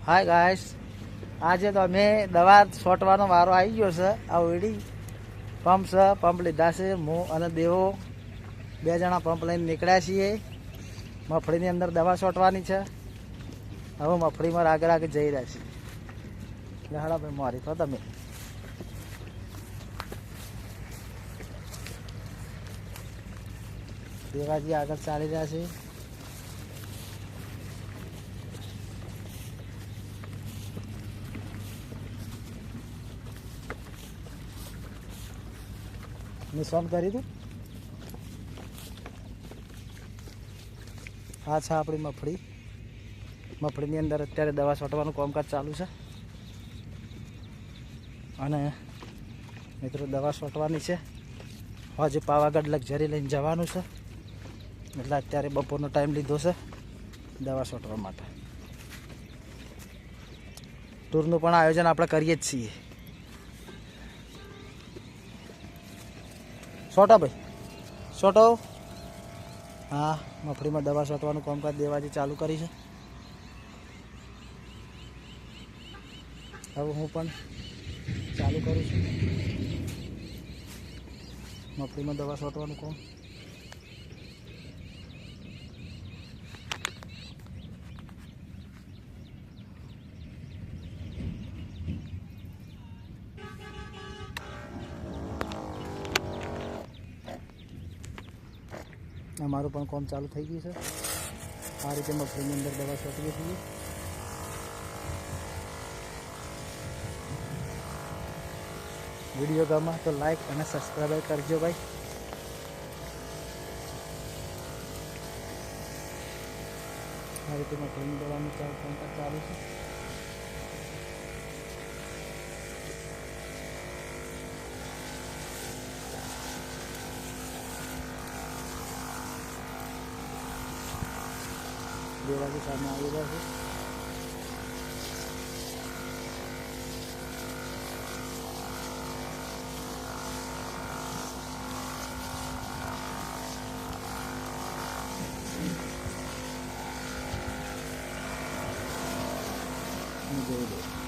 Hi guys, આજે તો અમે દવા છોટવાનો વારો આવી ગયો છે. આ ઓયડી પંપ છે, પંપ લીધા છે. હું અને દેવો 2 જણા પંપ લઈને નીકળ્યા છીએ. મફળીની અંદર દવા છોટવાની છે. હવે મફળીમાં આગળ જઈ રહ્યા છીએ. લહાડા ભાઈ મારી તો તમે દેવાજી આગળ ચાલી રહ્યા છે. નિશાન કરી દઉં. આ છે આપણી મફળીની અંદર અત્યારે દવા છોટવાનું કામકાજ ચાલુ છે. અને મિત્રો દવા છોટવાની છે. હજી પાવાગઢ લક્ઝરી લઈને જવાનું છે, એટલે અત્યારે બપોરનો ટાઈમ લીધો છે દવા છોટવા માટે. ટૂરનું પણ આયોજન આપણે કરીએ જ છીએ. છોટો ભાઈ છોટો. હા, મફળીમાં દવા છોટવાનું કામકાજ દેવાજી ચાલુ કરી છે. હવે હું પણ ચાલુ કરું છું મફળીમાં દવા છોટવાનું કામ. અમારું પણ કામ ચાલુ થઈ ગયું છે. આ રીતે મફળીની અંદર દવા છોટીએ છીએ. વિડીયો ગમે તો લાઈક અને સબસ્ક્રાઈબ કરજો ભાઈ. આ રીતે મફળીની દવાનું કામકાજ ચાલુ છે. દેવાજી સામે આવી રહ્યા છે. જોઈ લો.